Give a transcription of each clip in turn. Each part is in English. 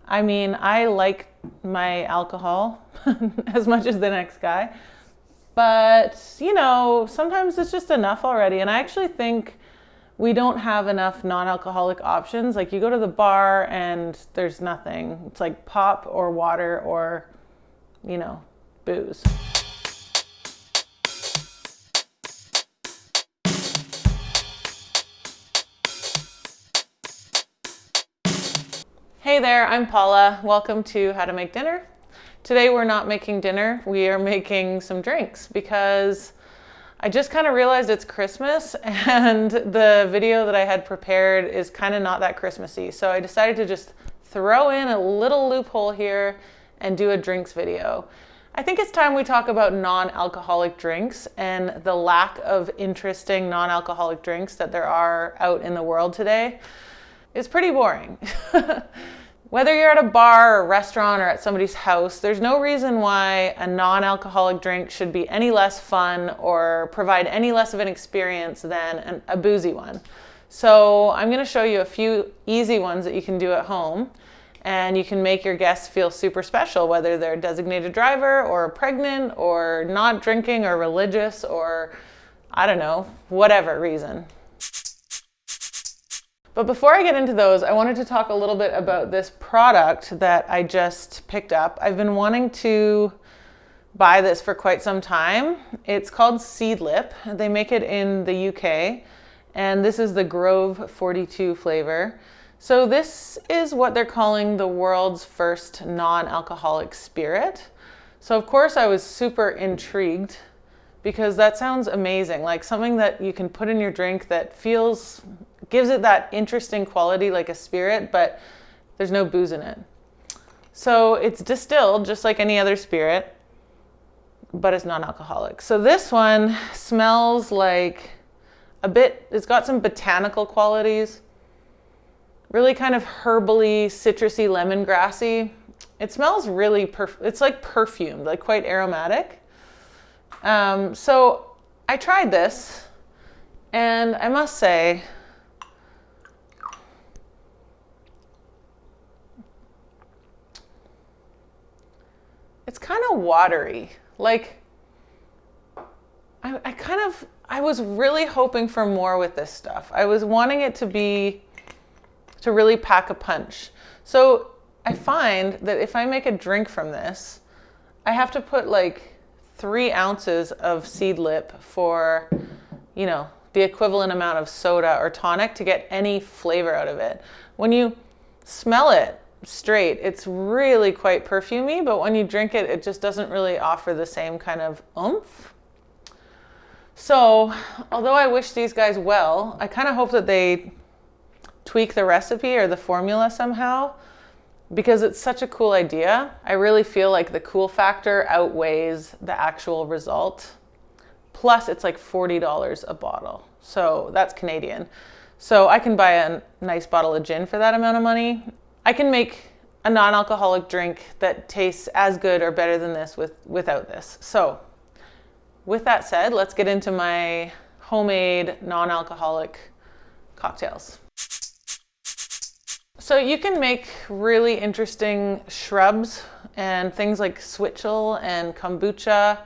I mean, I like my alcohol as much as the next guy, but sometimes it's just enough already. And I actually think we don't have enough non-alcoholic options. Like you go to the bar and there's nothing. It's like pop or water or, booze. Hey there, I'm Paula. Welcome to How to Make Dinner. Today we're not making dinner, we are making some drinks because I just kind of realized it's Christmas and the video that I had prepared is kind of not that Christmassy. So I decided to just throw in a little loophole here and do a drinks video. I think it's time we talk about non-alcoholic drinks and the lack of interesting non-alcoholic drinks that there are out in the world today. It's pretty boring. Whether you're at a bar or restaurant or at somebody's house, there's no reason why a non-alcoholic drink should be any less fun or provide any less of an experience than a boozy one. So I'm going to show you a few easy ones that you can do at home, and you can make your guests feel super special, whether they're a designated driver or pregnant or not drinking or religious or, I don't know, whatever reason. But before I get into those, I wanted to talk a little bit about this product that I just picked up. I've been wanting to buy this for quite some time. It's called Seedlip. They make it in the UK, and this is the Grove 42 flavor. So this is what they're calling the world's first non-alcoholic spirit. So of course I was super intrigued because that sounds amazing, like something that you can put in your drink that gives it that interesting quality like a spirit, but there's no booze in it. So it's distilled just like any other spirit, but it's non-alcoholic. So this one smells like it's got some botanical qualities, really kind of herbally, citrusy, lemongrassy. It smells really, it's like perfumed, like quite aromatic. So I tried this, and I must say, it's kind of watery. Like, I was really hoping for more with this stuff. I was wanting it to really pack a punch. So I find that if I make a drink from this, I have to put like 3 ounces of Seedlip for, the equivalent amount of soda or tonic to get any flavor out of it. When you smell it straight, it's really quite perfumey, but when you drink it, it just doesn't really offer the same kind of oomph. So, although I wish these guys well, I kind of hope that they tweak the recipe or the formula somehow, because it's such a cool idea. I really feel like the cool factor outweighs the actual result. Plus, it's like $40 a bottle. So that's Canadian. So I can buy a nice bottle of gin for that amount of money. I can make a non-alcoholic drink that tastes as good or better than this without this. So with that said, let's get into my homemade non-alcoholic cocktails. So you can make really interesting shrubs and things like switchel and kombucha,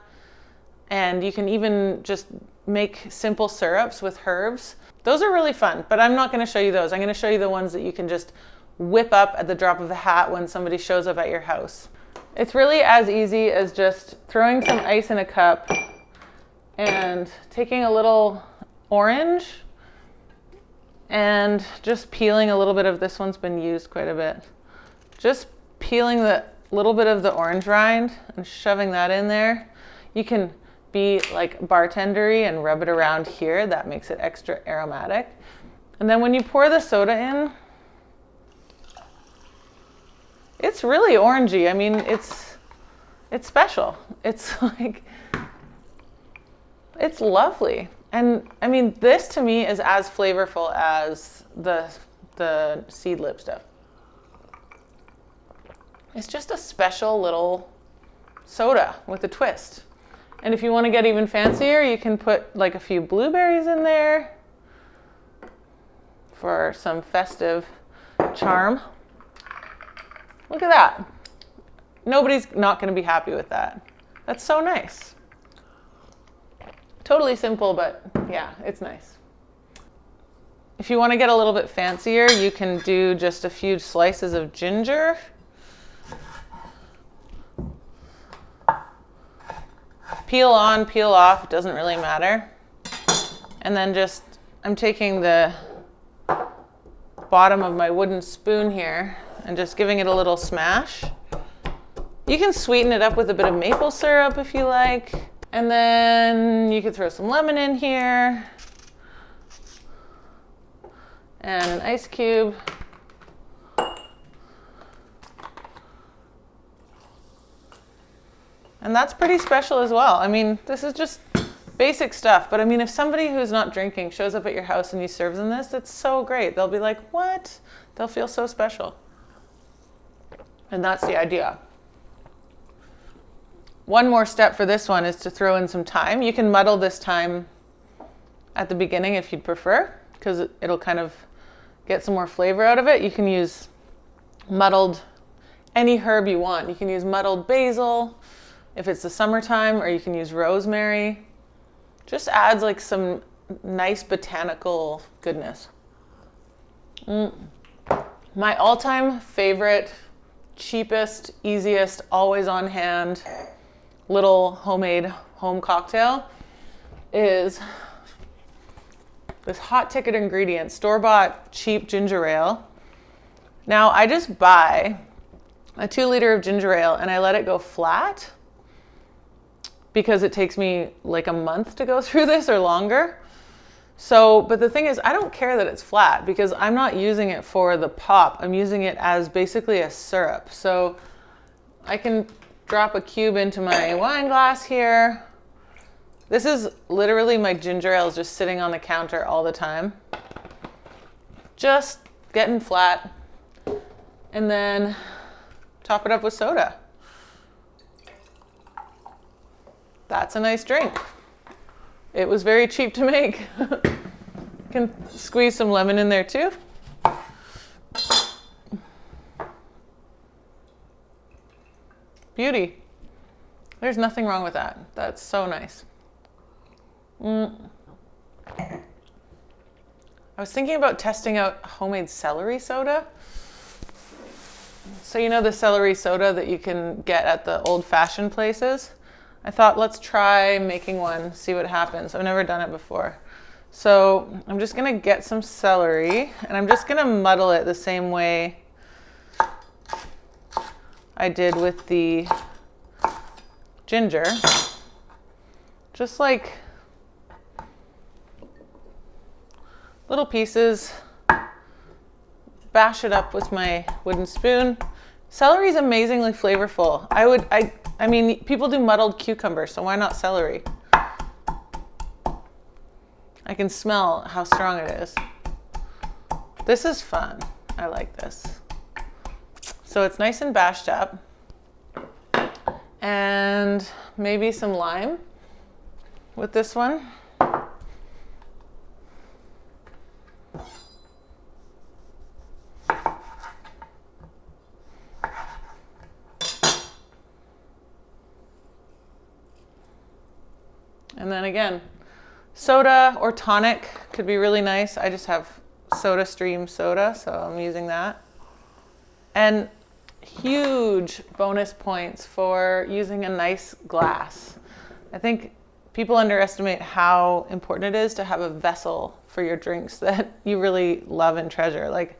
and you can even just make simple syrups with herbs. Those are really fun, but I'm not going to show you those. I'm going to show you the ones that you can just whip up at the drop of a hat when somebody shows up at your house. It's really as easy as just throwing some ice in a cup and taking a little orange and just peeling a little bit of, this one's been used quite a bit. Just peeling the little bit of the orange rind and shoving that in there. You can be like bartendery and rub it around here. That makes it extra aromatic. And then when you pour the soda in, it's really orangey. I mean, it's special. It's like, it's lovely. And I mean, this to me is as flavorful as the Seedlip stuff. It's just a special little soda with a twist. And if you want to get even fancier, you can put like a few blueberries in there for some festive charm. Look at that. Nobody's not going to be happy with that. That's so nice. Totally simple, but yeah, it's nice. If you want to get a little bit fancier, you can do just a few slices of ginger. Peel on, peel off, it doesn't really matter. And then just, I'm taking the bottom of my wooden spoon here and just giving it a little smash. You can sweeten it up with a bit of maple syrup if you like. And then you could throw some lemon in here. And an ice cube. And that's pretty special as well. I mean, this is just basic stuff. But I mean, if somebody who's not drinking shows up at your house and you serve them this, that's so great. They'll be like, what? They'll feel so special. And that's the idea. One more step for this one is to throw in some thyme. You can muddle this thyme at the beginning if you'd prefer, because it'll kind of get some more flavor out of it. You can use muddled, any herb you want. You can use muddled basil if it's the summertime, or you can use rosemary. Just adds like some nice botanical goodness. My all-time favorite, cheapest, easiest, always on hand little homemade home cocktail is this hot ticket ingredient, store-bought cheap ginger ale. Now I just buy a 2 liter of ginger ale and I let it go flat because it takes me like a month to go through this or longer. So, but the thing is, I don't care that it's flat because I'm not using it for the pop. I'm using it as basically a syrup. So I can drop a cube into my wine glass here. This is literally my ginger ale is just sitting on the counter all the time. Just getting flat. And then top it up with soda. That's a nice drink. It was very cheap to make. Can squeeze some lemon in there too. Beauty. There's nothing wrong with that. That's so nice. I was thinking about testing out homemade celery soda. So you know the celery soda that you can get at the old-fashioned places? I thought let's try making one, see what happens. I've never done it before. So I'm just gonna get some celery and I'm just gonna muddle it the same way I did with the ginger. Just like little pieces. Bash it up with my wooden spoon. Celery is amazingly flavorful. I mean, people do muddled cucumber, so why not celery? I can smell how strong it is. This is fun. I like this. So it's nice and bashed up. And maybe some lime with this one. And then again, soda or tonic could be really nice. I just have Soda Stream soda, so I'm using that. And huge bonus points for using a nice glass. I think people underestimate how important it is to have a vessel for your drinks that you really love and treasure. Like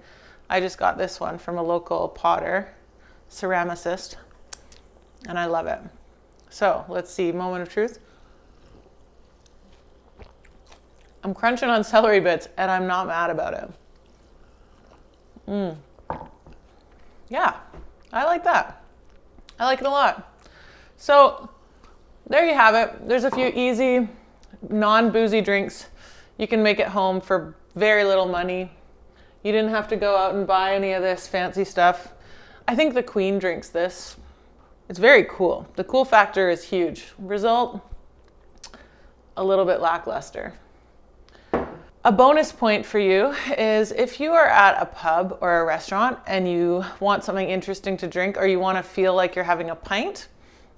I just got this one from a local potter, ceramicist, and I love it. So let's see, moment of truth. I'm crunching on celery bits and I'm not mad about it. Yeah, I like that. I like it a lot. So there you have it. There's a few easy, non-boozy drinks you can make at home for very little money. You didn't have to go out and buy any of this fancy stuff. I think the Queen drinks this. It's very cool. The cool factor is huge. Result, a little bit lackluster. A bonus point for you is if you are at a pub or a restaurant and you want something interesting to drink or you want to feel like you're having a pint,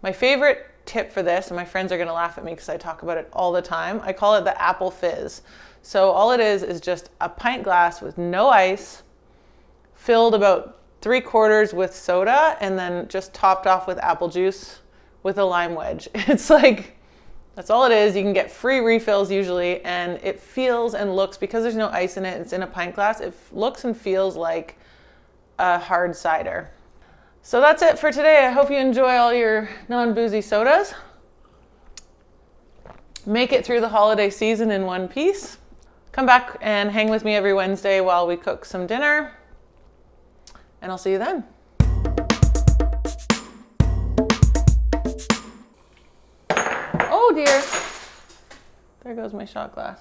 my favorite tip for this, and my friends are going to laugh at me because I talk about it all the time, I call it the apple fizz. So all it is just a pint glass with no ice, filled about 3/4 with soda, and then just topped off with apple juice with a lime wedge. It's like, that's all it is. You can get free refills usually, and it feels and looks, because there's no ice in it, it's in a pint glass, it looks and feels like a hard cider. So that's it for today. I hope you enjoy all your non-boozy sodas. Make it through the holiday season in one piece. Come back and hang with me every Wednesday while we cook some dinner, and I'll see you then. Oh dear. There goes my shot glass.